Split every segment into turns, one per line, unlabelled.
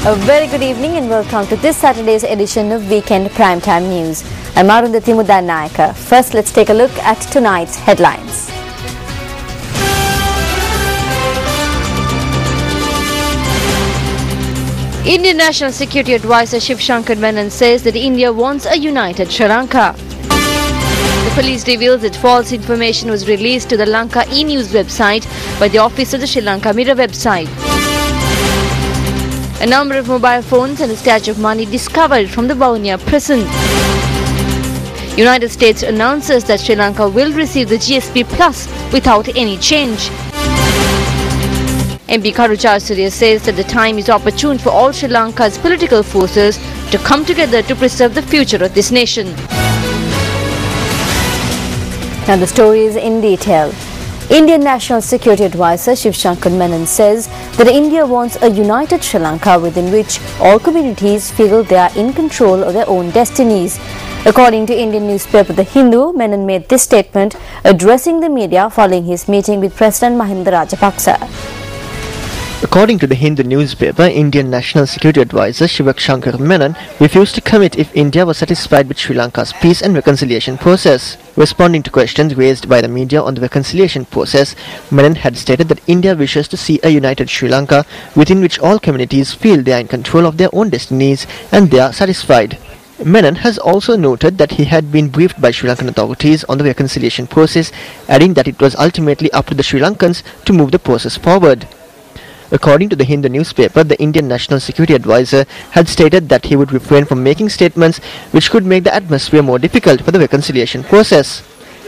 A very good evening and welcome to this Saturday's edition of Weekend Primetime News. I'm Arundhati Mudanayaka. First, let's take a look at tonight's headlines.
Indian National Security Advisor Shiv Shankar Menon says that India wants a united Sri Lanka. The police reveals that false information was released to the Lanka e-news website by the office of the Sri Lanka Mirror website. A number of mobile phones and a stash of money discovered from the Vavuniya prison. United States announces that Sri Lanka will receive the GSP Plus without any change. MP Karu Jayasuriya says that the time is opportune for all Sri Lanka's political forces to come together to preserve the future of this nation.
Now the story is in detail. Indian National Security Advisor Shiv Shankar Menon says that India wants a united Sri Lanka within which all communities feel they are in control of their own destinies. According to Indian newspaper The Hindu, Menon made this statement addressing the media following his meeting with President Mahinda Rajapaksa.
According to the Hindu newspaper, Indian National Security Advisor Shiv Shankar Menon refused to commit if India was satisfied with Sri Lanka's peace and reconciliation process. Responding to questions raised by the media on the reconciliation process, Menon had stated that India wishes to see a united Sri Lanka within which all communities feel they are in control of their own destinies and they are satisfied. Menon has also noted that he had been briefed by Sri Lankan authorities on the reconciliation process, adding that it was ultimately up to the Sri Lankans to move the process forward. According to the Hindu newspaper, the Indian National Security Advisor had stated that he would refrain from making statements which could make the atmosphere more difficult for the reconciliation process.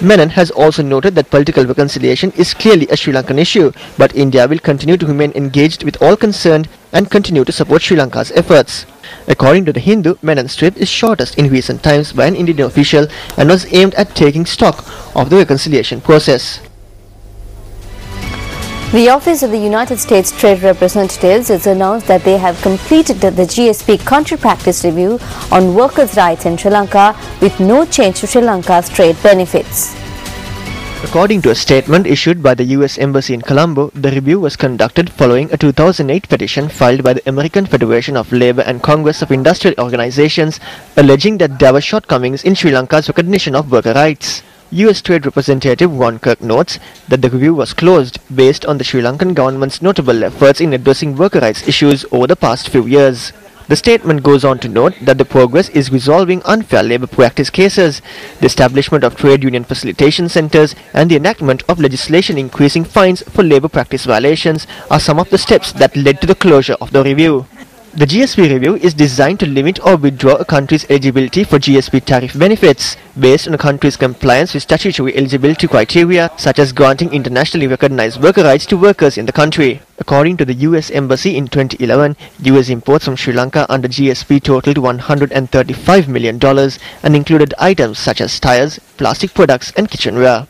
Menon has also noted that political reconciliation is clearly a Sri Lankan issue, but India will continue to remain engaged with all concerned and continue to support Sri Lanka's efforts. According to the Hindu, Menon's trip is shortest in recent times by an Indian official and was aimed at taking stock of the reconciliation process.
The Office of the United States Trade Representatives has announced that they have completed the GSP country practice review on workers' rights in Sri Lanka with no change to Sri Lanka's trade benefits.
According to a statement issued by the US Embassy in Colombo, the review was conducted following a 2008 petition filed by the American Federation of Labour and Congress of Industrial Organizations alleging that there were shortcomings in Sri Lanka's recognition of worker rights. US Trade Representative Ron Kirk notes that the review was closed based on the Sri Lankan government's notable efforts in addressing worker rights issues over the past few years. The statement goes on to note that the progress is resolving unfair labour practice cases, the establishment of trade union facilitation centres and the enactment of legislation increasing fines for labour practice violations are some of the steps that led to the closure of the review. The GSP review is designed to limit or withdraw a country's eligibility for GSP tariff benefits based on a country's compliance with statutory eligibility criteria such as granting internationally recognized worker rights to workers in the country. According to the US Embassy in 2011, US imports from Sri Lanka under GSP totaled $135 million and included items such as tires, plastic products and kitchenware.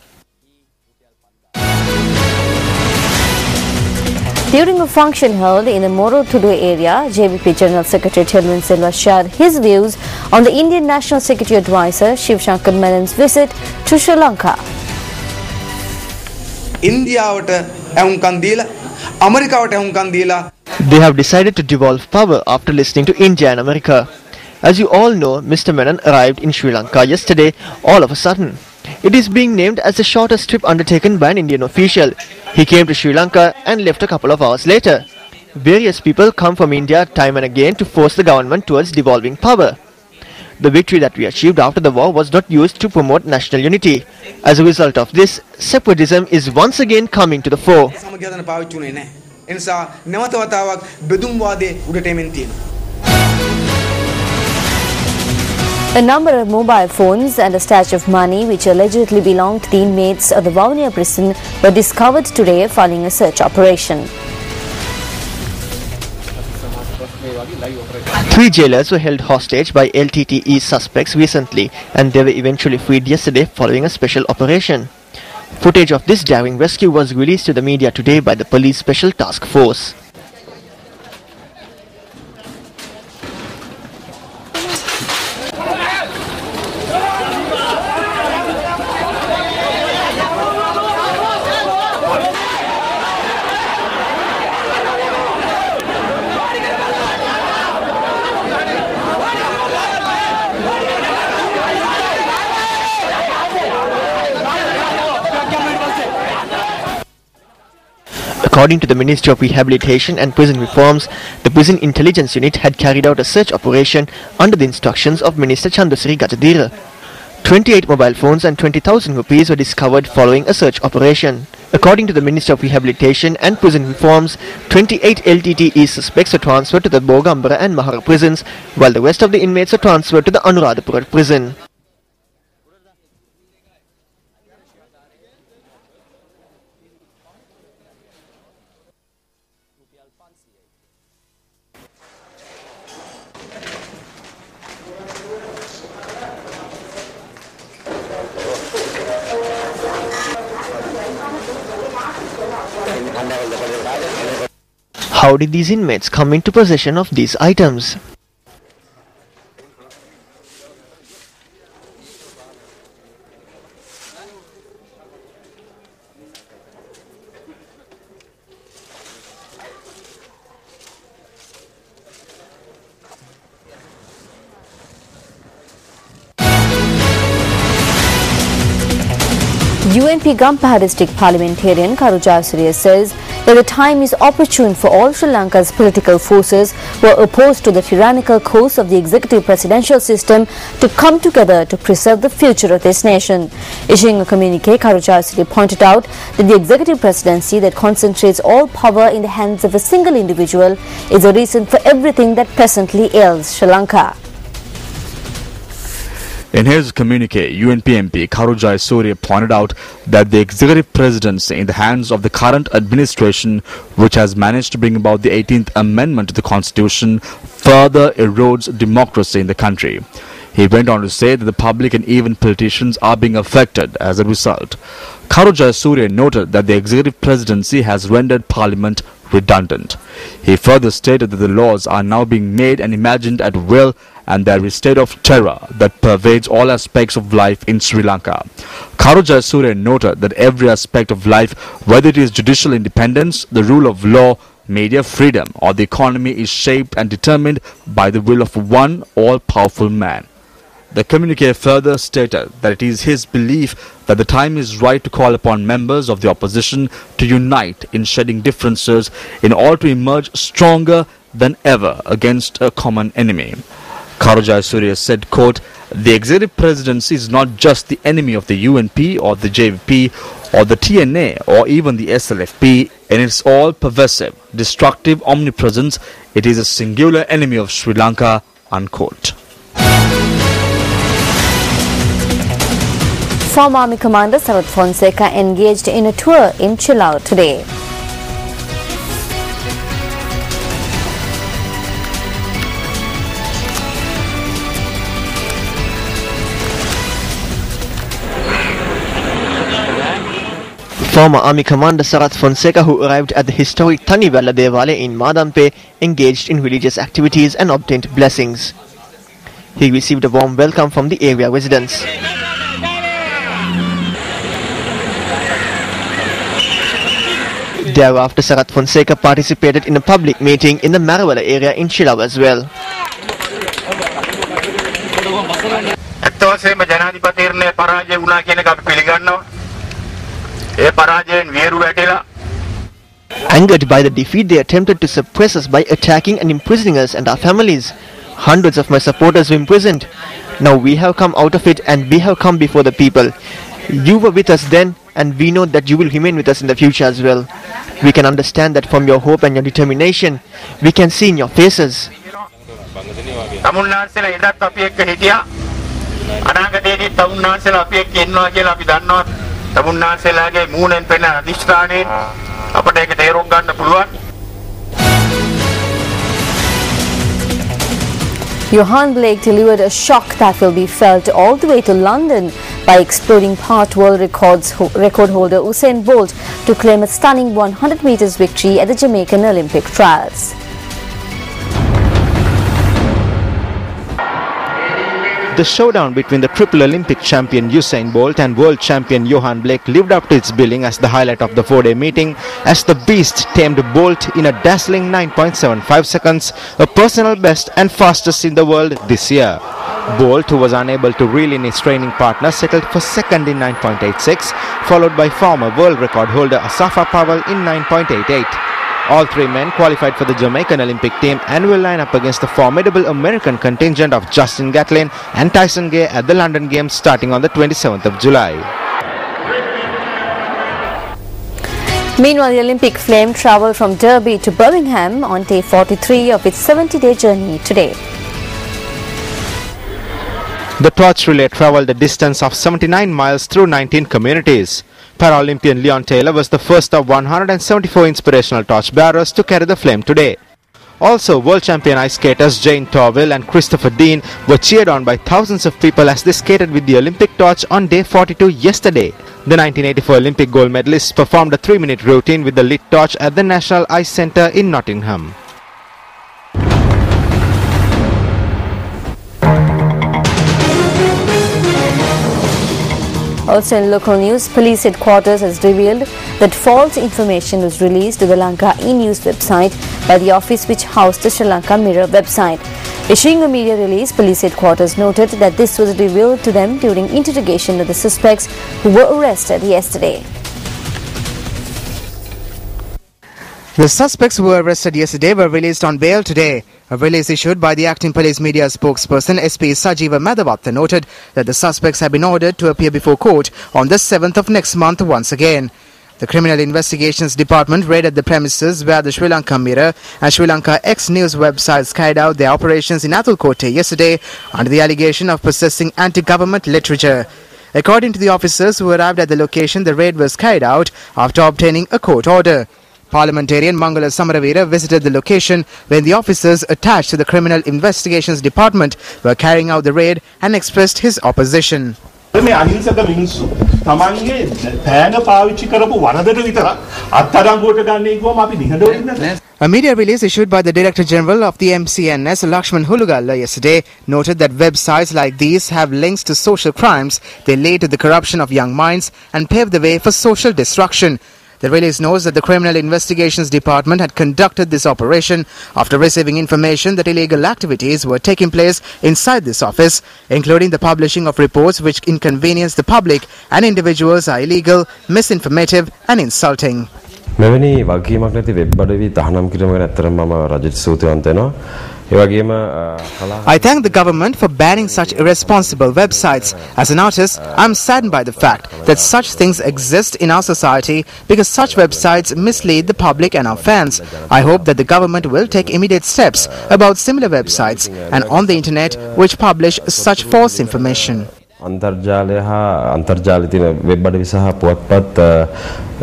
During a function held in the Morothudu area, JVP General Secretary Chelvan Silva shared his views on the Indian National Security Advisor Shiv Shankar Menon's visit to Sri Lanka.
They have decided to devolve power after listening to India and America. As you all know, Mr. Menon arrived in Sri Lanka yesterday all of a sudden. It is being named as the shortest trip undertaken by an Indian official. He came to Sri Lanka and left a couple of hours later. Various people come from India time and again to force the government towards devolving power. The victory that we achieved after the war was not used to promote national unity. As a result of this, separatism is once again coming to the fore.
A number of mobile phones and a stash of money which allegedly belonged to the inmates of the Vavuniya prison were discovered today following a search operation.
3 jailers were held hostage by LTTE suspects recently and they were eventually freed yesterday following a special operation. Footage of this daring rescue was released to the media today by the Police Special Task Force. According to the Ministry of Rehabilitation and Prison Reforms, the Prison Intelligence Unit had carried out a search operation under the instructions of Minister Chandasiri Gajadira. 28 mobile phones and 20,000 rupees were discovered following a search operation. According to the Ministry of Rehabilitation and Prison Reforms, 28 LTTE suspects were transferred to the Bogambara and Mahara prisons, while the rest of the inmates were transferred to the Anuradhapura prison. How did these inmates come into possession of these items?
UNP Gampaha district parliamentarian Karu Jayasuriya says that the time is opportune for all Sri Lanka's political forces who are opposed to the tyrannical course of the executive presidential system to come together to preserve the future of this nation. Issuing a communique, Karu Jayasuriya pointed out that the executive presidency that concentrates all power in the hands of a single individual is a reason for everything that presently ails Sri Lanka.
In his communique, UNP MP Karu Jayasuriya pointed out that the executive presidency in the hands of the current administration, which has managed to bring about the 18th Amendment to the Constitution, further erodes democracy in the country. He went on to say that the public and even politicians are being affected as a result. Karu Jayasuriya noted that the executive presidency has rendered parliament redundant. He further stated that the laws are now being made and imagined at will, and there is a state of terror that pervades all aspects of life in Sri Lanka. Karu Jayasuriya noted that every aspect of life, whether it is judicial independence, the rule of law, media freedom, or the economy, is shaped and determined by the will of one all-powerful man. The communique further stated that it is his belief that the time is right to call upon members of the opposition to unite in shedding differences in order to emerge stronger than ever against a common enemy. Karu Jayasuriya said, quote, "The executive presidency is not just the enemy of the UNP or the JVP or the TNA or even the SLFP. In its all-pervasive, destructive omnipresence, it is a singular enemy of Sri Lanka," unquote.
Former Army Commander Sarath Fonseca engaged in a tour in Chilao today.
Former Army Commander Sarath Fonseca, who arrived at the historic Tanivella Devale in Madampe, engaged in religious activities and obtained blessings. He received a warm welcome from the area residents. Thereafter, Sarath Fonseca participated in a public meeting in the Maravala area in Chilao as well. Angered by the defeat, they attempted to suppress us by attacking and imprisoning us and our families. Hundreds of my supporters were imprisoned. Now we have come out of it and we have come before the people. You were with us then, and we know that you will remain with us in the future as well. We can understand that from your hope and your determination. We can see in your faces.
Johan Blake delivered a shock that will be felt all the way to London by exploding part world record holder Usain Bolt to claim a stunning 100 meters victory at the Jamaican Olympic trials.
The showdown between the triple Olympic champion Usain Bolt and world champion Johan Blake lived up to its billing as the highlight of the four-day meeting, as the beast tamed Bolt in a dazzling 9.75 seconds, a personal best and fastest in the world this year. Bolt, who was unable to reel in his training partner, settled for second in 9.86, followed by former world record holder Asafa Powell in 9.88. All three men qualified for the Jamaican Olympic team and will line up against the formidable American contingent of Justin Gatlin and Tyson Gay at the London Games starting on the 27th of July.
Meanwhile, the Olympic flame travelled from Derby to Birmingham on day 43 of its 70-day journey today.
The torch relay travelled a distance of 79 miles through 19 communities. Paralympian Leon Taylor was the first of 174 inspirational torch bearers to carry the flame today. Also, world champion ice skaters Jane Torville and Christopher Dean were cheered on by thousands of people as they skated with the Olympic torch on day 42 yesterday. The 1984 Olympic gold medalists performed a 3-minute routine with the lit torch at the National Ice Centre in Nottingham.
Also in local news, police headquarters has revealed that false information was released to the Lanka e-news website by the office which housed the Sri Lanka Mirror website. Issuing a media release, police headquarters noted that this was revealed to them during interrogation of the suspects who were arrested yesterday.
The suspects who were arrested yesterday were released on bail today. A release issued by the acting police media spokesperson SP Sajiva Madhavatha noted that the suspects have been ordered to appear before court on the 7th of next month once again. The Criminal Investigations Department raided the premises where the Sri Lanka Mirror and Sri Lanka X News websites carried out their operations in Athulkote yesterday under the allegation of possessing anti-government literature. According to the officers who arrived at the location, the raid was carried out after obtaining a court order. Parliamentarian Mangala Samaravira visited the location when the officers attached to the Criminal Investigations Department were carrying out the raid and expressed his opposition.
A media release
issued by the Director General of the MCNS, Lakshman Hulugalla, yesterday noted that websites like these have links to social crimes. They lead to the corruption of young minds and pave the way for social destruction. The release notes that the Criminal Investigations Department had conducted this operation after receiving information that illegal activities were taking place inside this office, including the publishing of reports which inconvenience the public and individuals are illegal, misinformative and insulting.
මෙවැනි වගකීමක් නැති web අඩවි තහනම් කිරීම ගැන ඇත්තටම මම රජයට ස්තුතිවන්ත වෙනවා.
I thank the government for banning such irresponsible websites. As an artist, I am saddened by the fact that such things exist in our society because such websites mislead the public and our fans. I hope that the government will take immediate steps about similar websites and on the internet which publish such false information.
අන්තර්ජාලය හා අන්තර්ජාලයේ තියෙන web අඩවි සහ පුවත්පත්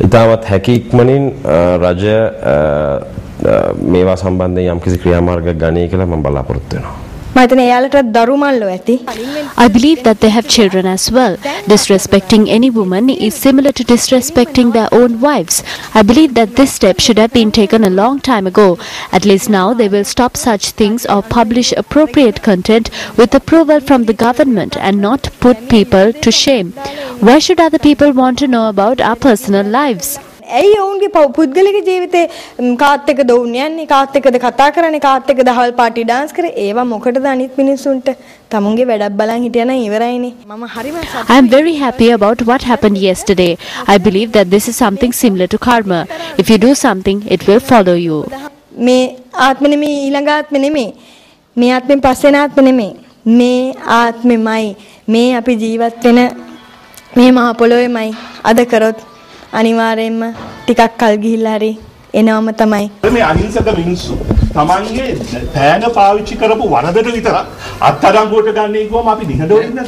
ඉතාමත් හැකියක්මනින් රජය මේවා සම්බන්ධයෙන් යම්කිසි ක්‍රියාමාර්ගයක් ගනී කියලා මම බලාපොරොත්තු වෙනවා.
I believe that they have children as well. Disrespecting any woman is similar to disrespecting their own wives. I believe that this step should have been taken a long time ago. At least now they will stop such things or publish appropriate content with approval from the government and not put people to shame. Why should other people want to know about our personal lives? ඇයි ඔවුන්ගේ පුද්ගලික ජීවිතේ කාත් එක්කද ඔවුන් යන්නේ කාත් එක්කද කතා කරන්නේ කාත් එක්කද දහවල් party dance කරේ ඒවා මොකටද අනිත් මිනිස්සුන්ට තමුන්ගේ වැඩක් බලන් හිටියා නම් ඉවරයිනේ මම හරිම
I am very happy about what happened yesterday. I believe that this is something similar to karma. If you do something, it will follow you.
මේ ආත්මෙ නෙමෙයි ඊළඟ ආත්මෙ නෙමෙයි මේ ආත්මෙන් පස්සේ ආත්මෙ නෙමෙයි මේ ආත්මෙමයි මේ අපි ජීවත් වෙන මේ මහ පොළොවේමයි අද කරොත් අනිවාර්යයෙන්ම ටිකක් කල් ගිහිල්ලා හරි එනවම තමයි.
මේ අහිංසක මිනිස්සු තමන්ගේ පෑන පාවිච්චි කරපු වරදට විතර අත්අඩංගුවට ගන්න එක කොහොම අපි නිහඬව ඉන්නද?